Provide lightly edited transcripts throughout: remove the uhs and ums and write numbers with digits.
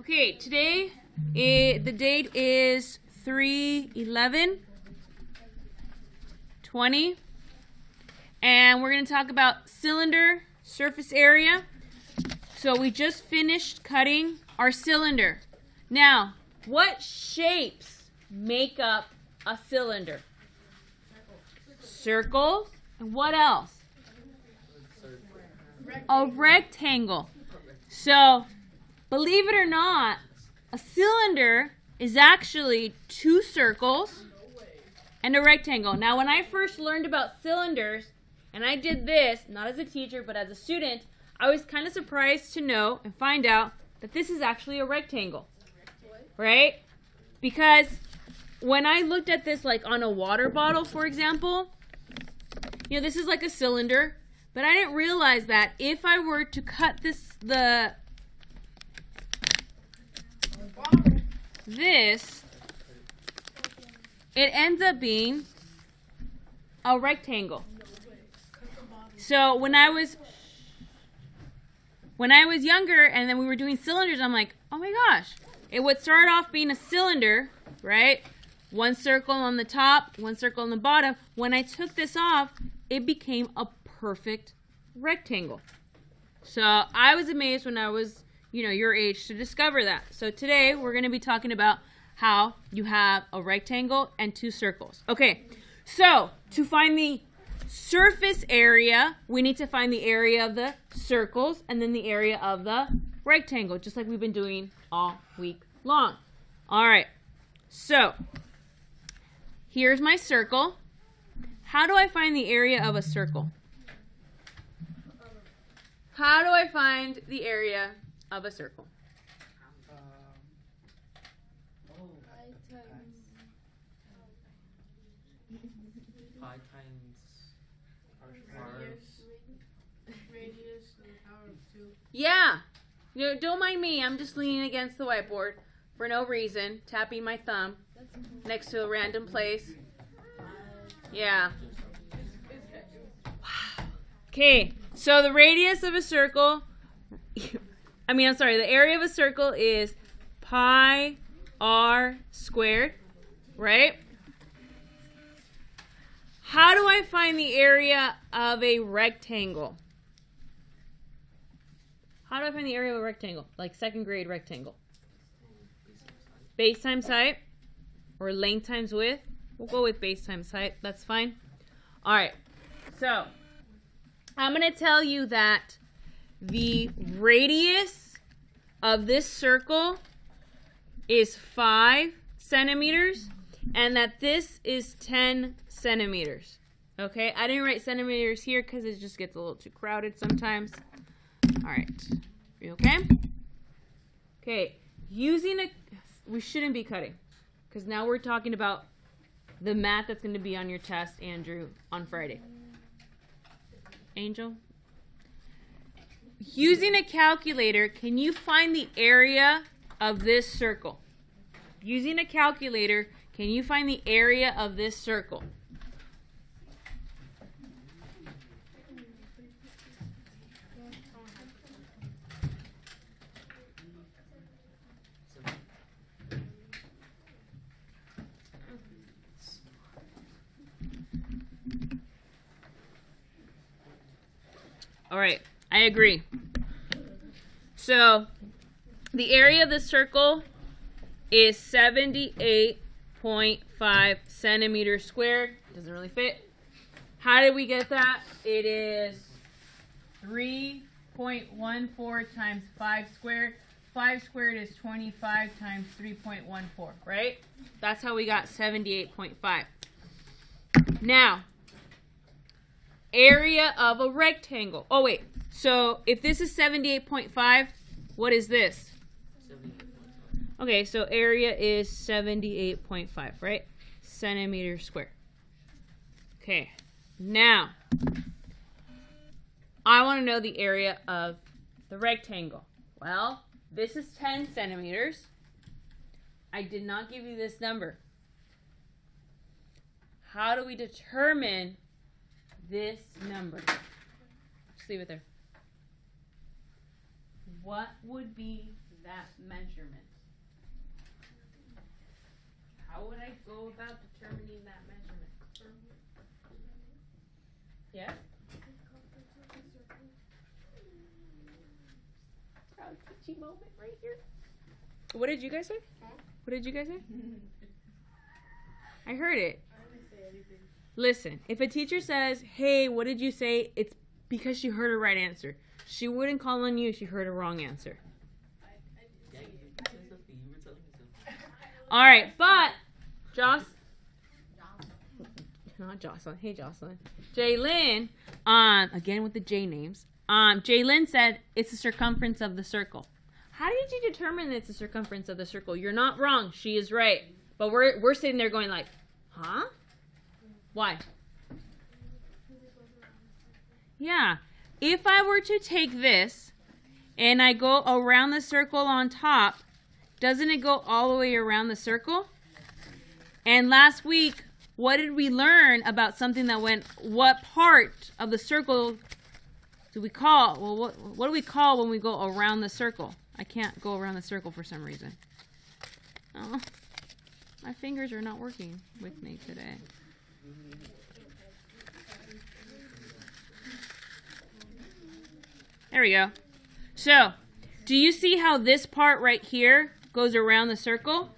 Okay, today the date is 3/11/20, and we're going to talk about cylinder surface area. So we just finished cutting our cylinder. Now, what shapes make up a cylinder? Circles. And what else? A rectangle. So, believe it or not, a cylinder is actually two circles and a rectangle. Now, when I first learned about cylinders, and I did this, not as a teacher, but as a student, I was kind of surprised to know and find out that this is actually a rectangle. Right? Because when I looked at this like on a water bottle, for example, you know, this is like a cylinder, but I didn't realize that if I were to cut this, it ends up being a rectangle. So when I was younger and then we were doing cylinders, I'm like, oh my gosh, it would start off being a cylinder, right? One circle on the top, one circle on the bottom. When I took this off, it became a perfect rectangle. So I was amazed when I was, your age to discover that. So today we're going to be talking about how you have a rectangle and two circles. Okay, so to find the surface area, we need to find the area of the circles and then the area of the rectangle, just like we've been doing all week long. All right, so here's my circle. How do I find the area of a circle? How do I find the area of a circle? Pi times radius and the power of 2. Yeah. Don't mind me. I'm just leaning against the whiteboard for no reason, tapping my thumb next to a random place. Yeah. Wow. Okay, so the radius of a circle, the area of a circle is pi r squared, right? How do I find the area of a rectangle? How do I find the area of a rectangle? Like second grade rectangle. Base times height or length times width. We'll go with base times height. That's fine. All right. So I'm going to tell you that the radius of this circle is 5 centimeters and that this is 10 centimeters. Okay? I didn't write centimeters here because it just gets a little too crowded sometimes. All right. You okay? Okay. We shouldn't be cutting because now we're talking about the math that's going to be on your test, Andrew, on Friday. Angel? Using a calculator, can you find the area of this circle? Using a calculator, can you find the area of this circle? All right, I agree. So the area of the circle is 78.5 centimeters squared. Doesn't really fit. How did we get that? It is 3.14 times 5 squared. 5 squared is 25 times 3.14, right? That's how we got 78.5. Now, area of a rectangle. Oh, wait. So if this is 78.5, what is this? 78.5. Okay, so area is 78.5, right? Centimeters squared. Okay. Now, I want to know the area of the rectangle. Well, this is 10 centimeters. I did not give you this number. How do we determine this number? Just leave it there. What would be that measurement? How would I go about determining that measurement? Yes? Proud teaching moment right here. What did you guys say? What did you guys say? I heard it. I didn't say anything. Listen, if a teacher says, hey, what did you say? It's because she heard a right answer. She wouldn't call on you if she heard a wrong answer. Yeah, you were telling something. You were telling something. All right, but not Jocelyn. Hey, Jocelyn. Jaylyn, again with the J names. Jaylyn said it's the circumference of the circle. How did you determine it's the circumference of the circle? You're not wrong. She is right. But we're sitting there going like, huh? Why? Yeah. If I were to take this and I go around the circle on top, doesn't it go all the way around the circle? And last week, what did we learn about something that went, what part of the circle do we call? Well, what do we call when we go around the circle? I can't go around the circle for some reason. Oh, my fingers are not working with me today. There we go. So, do you see how this part right here goes around the circle?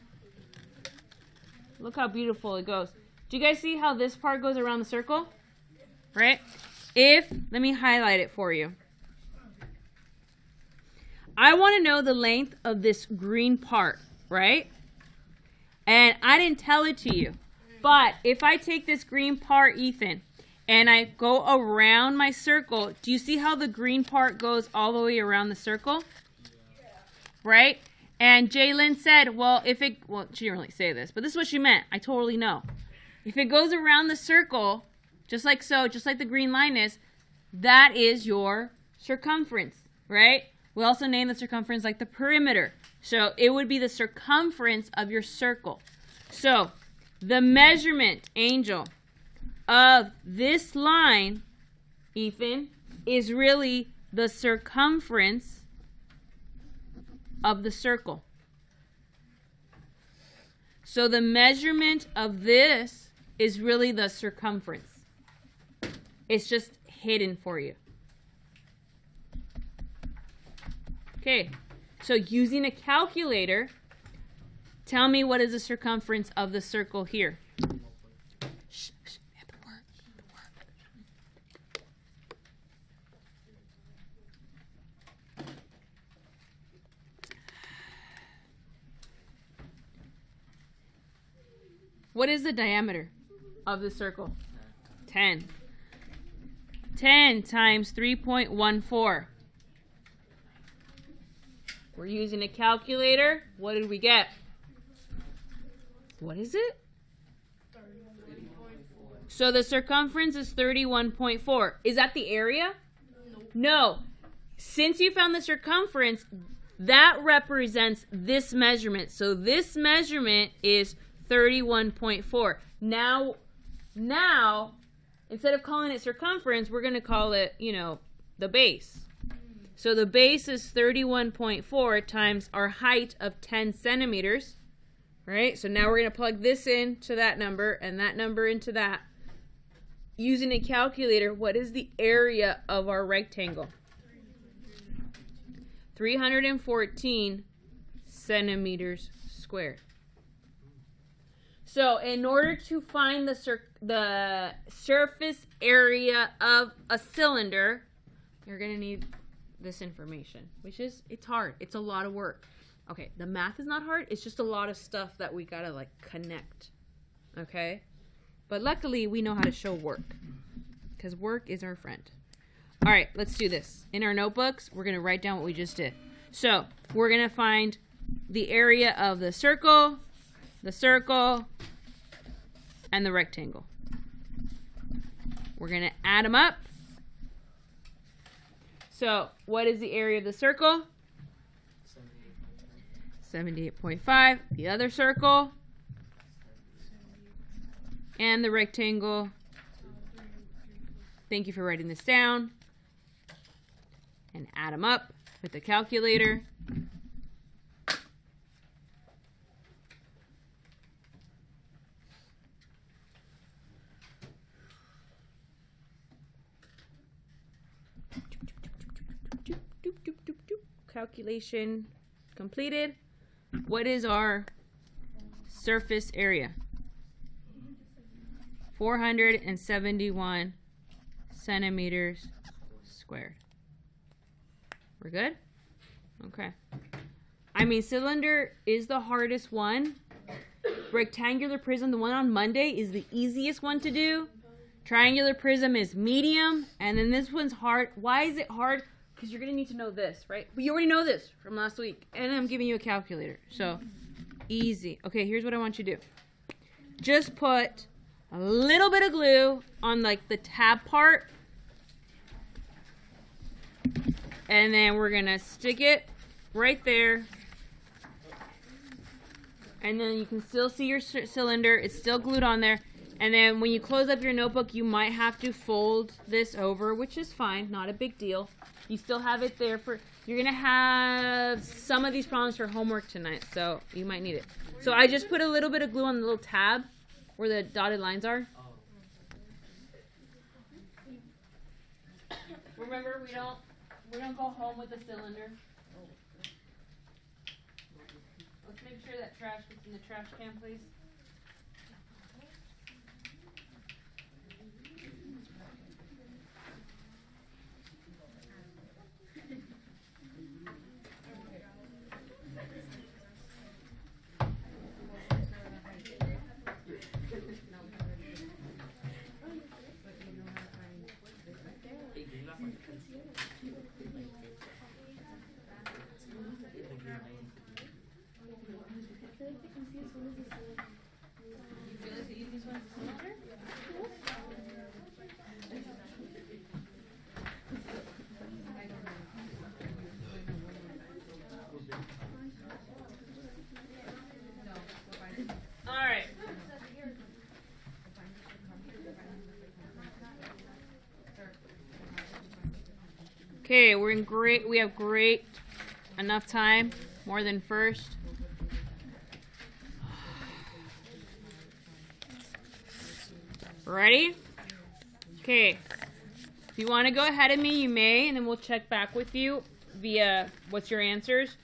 Look how beautiful it goes. Do you guys see how this part goes around the circle? Right? Let me highlight it for you. I want to know the length of this green part, right? And I didn't tell it to you. But if I take this green part, Ethan, and I go around my circle, do you see how the green part goes all the way around the circle? Right? And Jaylyn said, she didn't really say this, but this is what she meant. I totally know. If it goes around the circle, just like so, just like the green line is, that is your circumference, right? We also name the circumference like the perimeter. So it would be the circumference of your circle. So the measurement, Angel, of this line, Ethan, is really the circumference of the circle. So the measurement of this is really the circumference. It's just hidden for you. Okay, so using a calculator, tell me what is the circumference of the circle here. Shh, shh, at the work. What is the diameter of the circle? 10. 10 times 3.14. We're using a calculator. What did we get? What is it? 31.4. So the circumference is 31.4. Is that the area? No. Since you found the circumference, that represents this measurement. So this measurement is 31.4. Now, instead of calling it circumference, we're going to call it, the base. So the base is 31.4 times our height of 10 centimeters, right? So now we're going to plug this into that number and that number into that. Using a calculator, what is the area of our rectangle? 314 centimeters squared. So in order to find the surface area of a cylinder, you're going to need this information, it's hard. It's a lot of work. Okay, the math is not hard. It's just a lot of stuff that we got to connect. Okay? But luckily, we know how to show work because work is our friend. All right, let's do this. In our notebooks, we're going to write down what we just did. So we're going to find the area of the circle, and the rectangle. We're going to add them up. So what is the area of the circle? 78.5. The other circle. And the rectangle. Thank you for writing this down. And add them up with the calculator. calculation completed. What is our surface area? 471 centimeters squared. We're good? Okay. I mean, cylinder is the hardest one. Rectangular prism, the one on Monday, is the easiest one to do. Triangular prism is medium. And then this one's hard. Why is it hard? Because you're going to need to know this, right? But you already know this from last week. And I'm giving you a calculator. So, easy. Okay, here's what I want you to do. Just put a little bit of glue on like the tab part. And then we're going to stick it right there. And then you can still see your cylinder. It's still glued on there. And then when you close up your notebook, you might have to fold this over, which is fine. Not a big deal. You still have it there for... You're going to have some of these problems for homework tonight, so you might need it. So I just put a little bit of glue on the little tab where the dotted lines are. Remember, we don't go home with a cylinder. Let's make sure that trash gets in the trash can, please. Okay, we're in great. We have great enough time, more than first. Ready? Okay. If you want to go ahead of me, you may, and then we'll check back with you via what's your answers.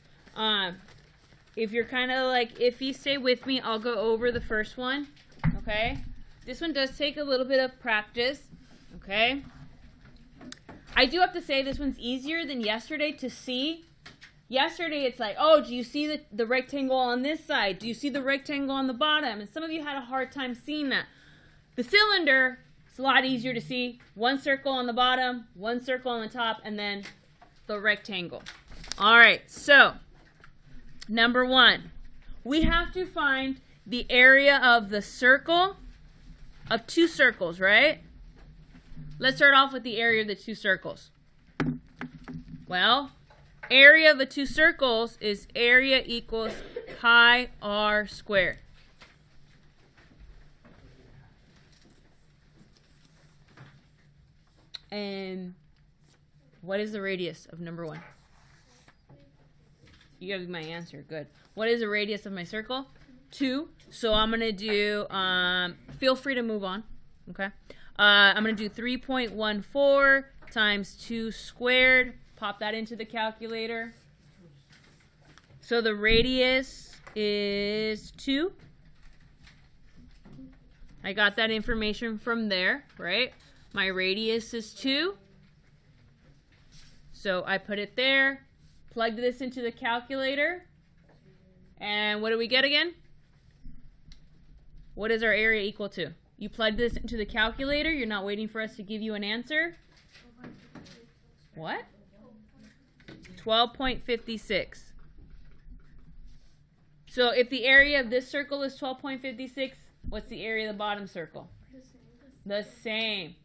If you're kind of like iffy, stay with me. I'll go over the first one. Okay? This one does take a little bit of practice. Okay? I do have to say this one's easier than yesterday to see. Yesterday it's like, oh, do you see the rectangle on this side? Do you see the rectangle on the bottom? And some of you had a hard time seeing that. The cylinder, it's a lot easier to see. One circle on the bottom, one circle on the top, and then the rectangle. All right, so number one, we have to find the area of the circle of two circles, right? Let's start off with the area of the two circles. Well, area of the two circles is area equals pi r squared. And what is the radius of number one? You got my answer. Good. What is the radius of my circle? 2. So I'm going to do, feel free to move on. Okay. I'm going to do 3.14 times 2 squared. Pop that into the calculator. So the radius is 2. I got that information from there, right? My radius is 2. So I put it there. Plugged this into the calculator. And what do we get again? What is our area equal to? You plug this into the calculator. You're not waiting for us to give you an answer. What? 12.56. So if the area of this circle is 12.56, what's the area of the bottom circle? The same.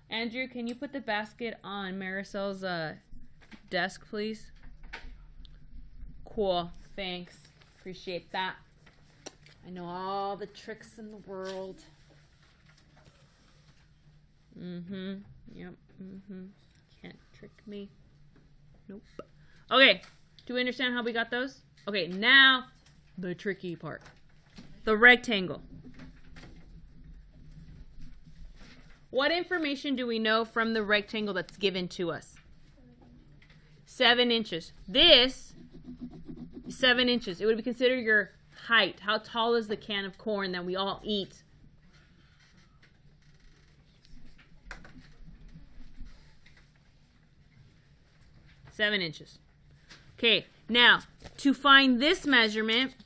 Andrew, can you put the basket on Marisol's desk, please? Cool. Thanks. Appreciate that. I know all the tricks in the world. Yep. Can't trick me. Nope. Okay. Do we understand how we got those? Okay, now the tricky part. The rectangle. What information do we know from the rectangle that's given to us? 7 inches. This is 7 inches. It would be considered your height. How tall is the can of corn that we all eat? Seven inches. Okay, now to find this measurement,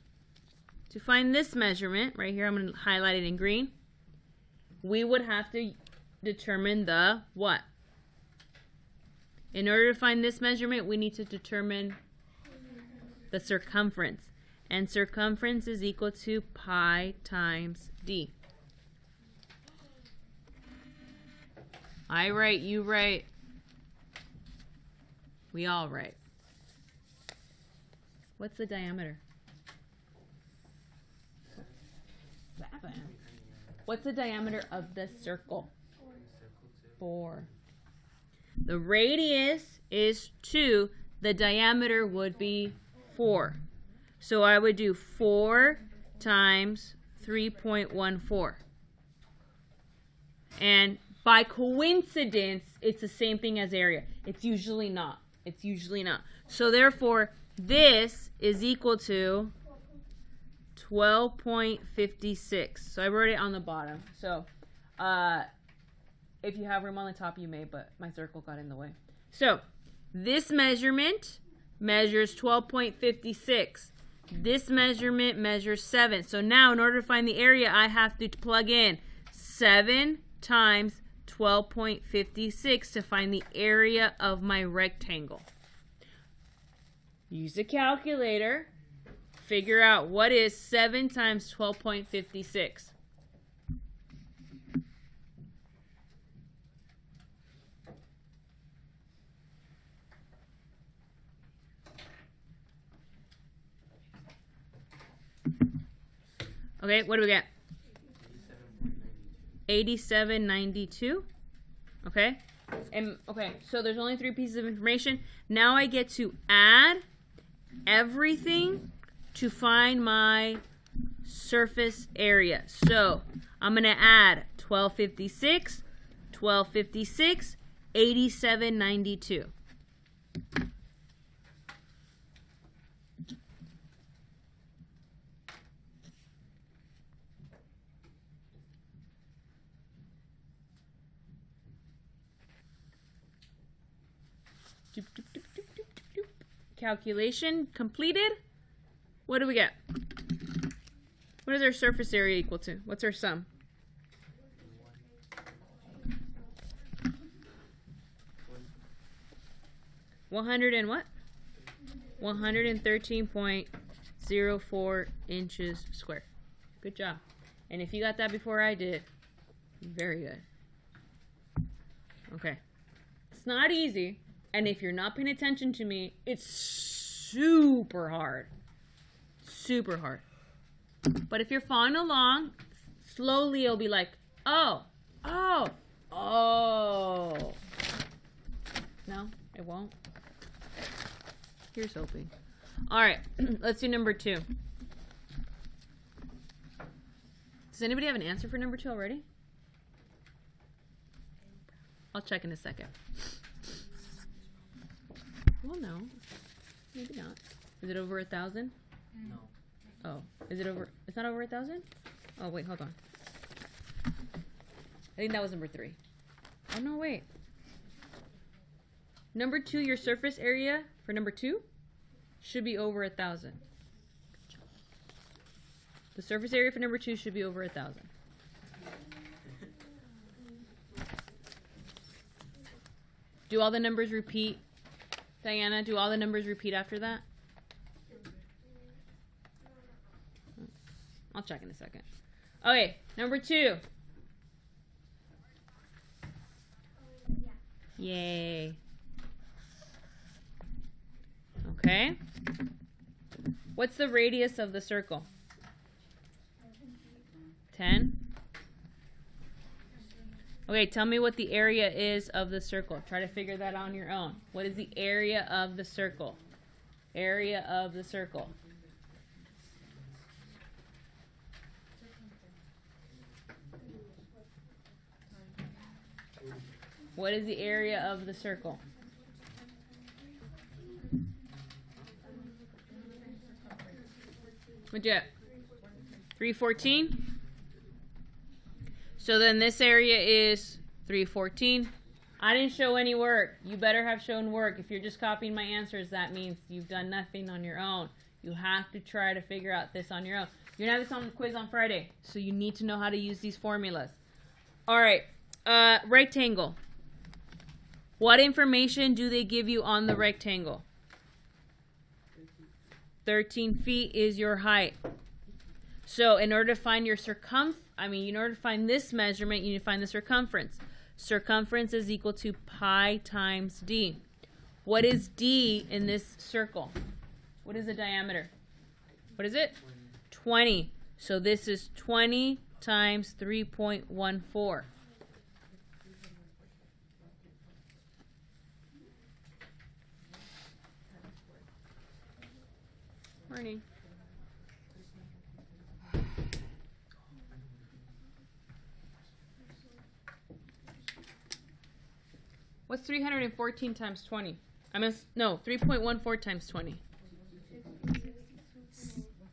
right here, I'm going to highlight it in green. We would have to determine the what? In order to find this measurement, we need to determine the circumference. And circumference is equal to pi times d. I write, you write. We all write. What's the diameter? 7. What's the diameter of the circle? 4. The radius is 2. The diameter would be 4. So I would do 4 times 3.14. And by coincidence, it's the same thing as area. It's usually not. It's usually not. So therefore, this is equal to 12.56. So I wrote it on the bottom. So if you have room on the top, you may, but my circle got in the way. So this measurement measures 12.56. This measurement measures 7. So now in order to find the area, I have to plug in 7 times 12.56 to find the area of my rectangle. Use a calculator. Figure out what is 7 times 12.56. Okay, what do we get? 87.92. Okay. And okay, so there's only 3 pieces of information. Now I get to add everything to find my surface area. So I'm going to add 1256, 1256, 87.92. Calculation completed. What do we get? What is our surface area equal to? What's our sum? And what? 113.04 inches square. Good job. And if you got that before I did, very good. Okay. It's not easy. And if you're not paying attention to me, it's super hard. Super hard. But if you're following along, slowly it'll be like, oh. No, it won't. Here's hoping. All right, let's do number 2. Does anybody have an answer for number 2 already? I'll check in a second. Well, no. Maybe not. Is it over 1,000? No. Oh, is it over? It's not over 1,000? Oh, wait, hold on. I think that was number 3. Oh, no, wait. Number 2, your surface area for number 2 should be over 1,000. The surface area for number 2 should be over 1,000. Do all the numbers repeat? Diana, do all the numbers repeat after that? I'll check in a second. Okay, number 2. Yay. Okay. What's the radius of the circle? 10. Okay, tell me what the area is of the circle. Try to figure that out on your own. What is the area of the circle? Area of the circle. What is the area of the circle? What'd you get? 314. So then this area is 314. I didn't show any work. You better have shown work. If you're just copying my answers, that means you've done nothing on your own. You have to try to figure out this on your own. You're going to have this on the quiz on Friday, so you need to know how to use these formulas. All right, rectangle. What information do they give you on the rectangle? 13 feet is your height. So in order to find your in order to find this measurement, you need to find the circumference. Circumference is equal to pi times d. What is d in this circle? What is the diameter? What is it? 20. So this is 20 times 3.14. Morning. What's 314 times 20? 3.14 times 20.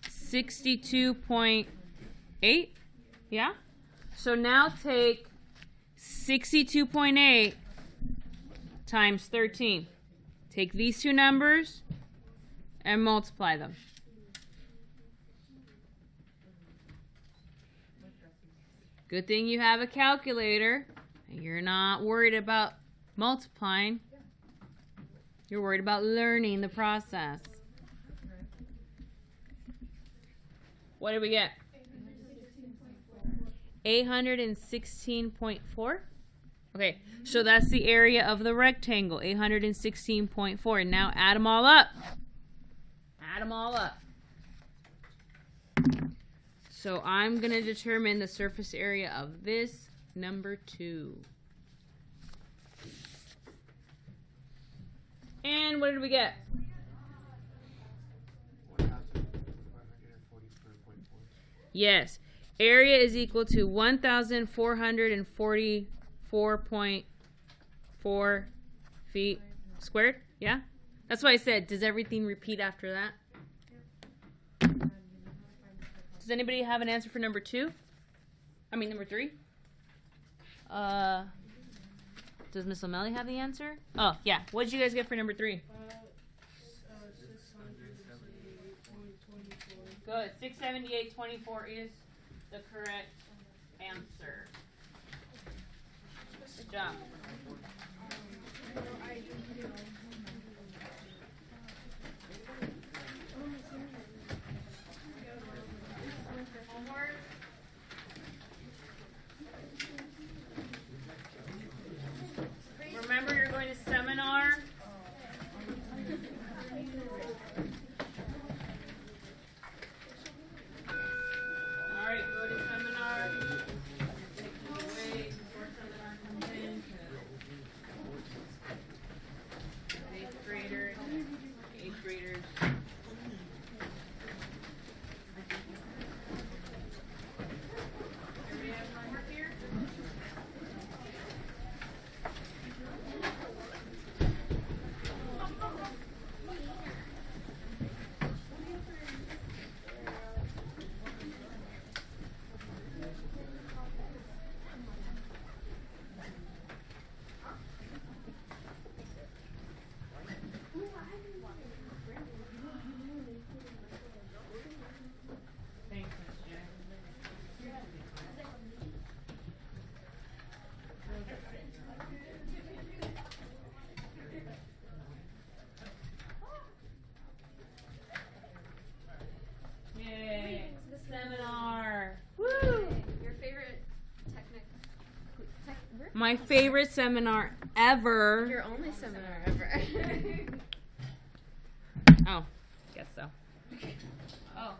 62.8? Yeah? So now take 62.8 times 13. Take these two numbers and multiply them. Good thing you have a calculator and you're not worried about multiplying. You're worried about learning the process. What did we get? 816.4. Okay, so that's the area of the rectangle, 816.4. Now add them all up. Add them all up. So I'm going to determine the surface area of this number 2. And what did we get? 1,544.4. Yes. Area is equal to 1,444.4 feet squared. Yeah? That's why I said, does everything repeat after that? Does anybody have an answer for number 2? Number 3? Does Miss O'Malley have the answer? Oh, yeah. What did you guys get for number 3? 678.24. Good. 678.24 is the correct answer. Good job. Homework. Remember, you're going to seminar. All right, go to seminar. Take it away before seminar comes in. 8th graders. Everybody have homework here? Thanks, Miss Jack. Yay, the seminar. Woo! Your favorite My favorite seminar ever. Your only seminar ever. Oh, guess so. Oh.